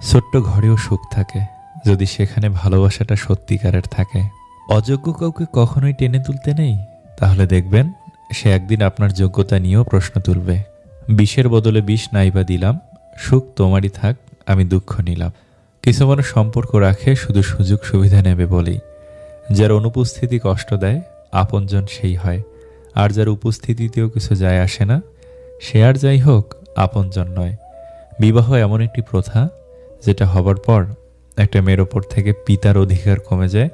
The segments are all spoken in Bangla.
ছোট্ট ঘরেও সুখ থাকে যদি সেখানে ভালোবাসাটা সত্যিকারের থাকে। অযোগ্য কাউকে কখনোই টেনে তুলতে নেই, তাহলে দেখবেন সে একদিন আপনার যোগ্যতা নিয়েও প্রশ্ন তুলবে। বিষের বদলে বিষ নাইবা দিলাম, সুখ তোমারই থাক, আমি দুঃখ নিলাম। কিছু মানুষ সম্পর্ক রাখে শুধু সুযোগ সুবিধা নেবে বলেই। যার অনুপস্থিতি কষ্ট দেয় আপনজন সেই হয়, আর যার উপস্থিতিতেও কিছু যায় আসে না সে আর যাই হোক আপনজন নয়। বিবাহ এমন একটি প্রথা যেটা হবার পর একটা মেয়ের ওপর থেকে পিতার অধিকার কমে যায়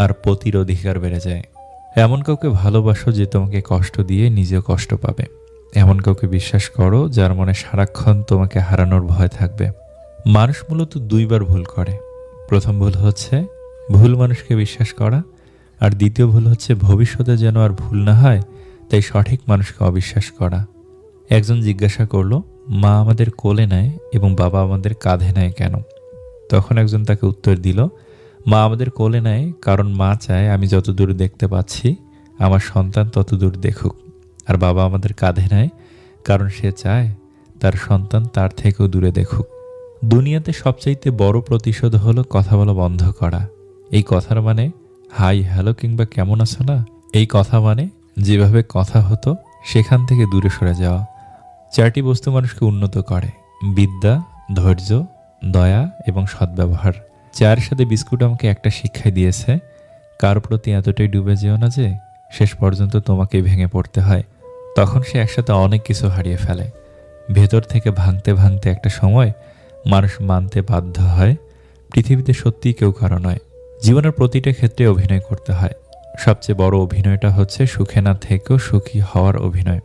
আর পতির অধিকার বেড়ে যায়। এমন কাউকে ভালোবাসো যে তোমাকে কষ্ট দিয়ে নিজেও কষ্ট পাবে। এমন কাউকে বিশ্বাস করো যার মনে সারাক্ষণ তোমাকে হারানোর ভয় থাকবে। মানুষ মূলত দুইবার ভুল করে। প্রথম ভুল হচ্ছে ভুল মানুষকে বিশ্বাস করা, আর দ্বিতীয় ভুল হচ্ছে ভবিষ্যতে যেন আর ভুল না হয় তাই সঠিক মানুষকে অবিশ্বাস করা। একজন জিজ্ঞাসা করলো, মা আমাদের কোলে নেয় এবং বাবা আমাদের কাঁধে নেয় কেন? তখন একজন তাকে উত্তর দিল, মা আমাদের কোলে নেয় কারণ মা চায় আমি যত দূর দেখতে পাচ্ছি আমার সন্তান তত দূর দেখুক, আর বাবা আমাদের কাঁধে নেয় কারণ সে চায় তার সন্তান তার থেকেও দূরে দেখুক। দুনিয়াতে সবচাইতে বড় প্রতিশোধ হলো কথা বলা বন্ধ করা। এই কথার মানে হাই হ্যালো কিংবা কেমন আছো না, এই কথা মানে যেভাবে কথা হতো সেখান থেকে দূরে সরে যাওয়া। চারটি বস্তু মানুষকে উন্নত করে: বিদ্যা, ধৈর্য, দয়া এবং সদ্ব্যবহার। চায়ের সাথে বিস্কুট আমাকে একটা শিক্ষাই দিয়েছে, কার প্রতি এতটাই ডুবে যেও না যে শেষ পর্যন্ত তোমাকেই ভেঙে পড়তে হয়। তখন সে একসাথে অনেক কিছু হারিয়ে ফেলে। ভেতর থেকে ভাঙতে ভাঙতে একটা সময় মানুষ মানতে বাধ্য হয় পৃথিবীতে সত্যিই কেউ কারো নয়। জীবনের প্রতিটা ক্ষেত্রে অভিনয় করতে হয়। সবচেয়ে বড় অভিনয়টা হচ্ছে সুখে না থেকেও সুখী হওয়ার অভিনয়।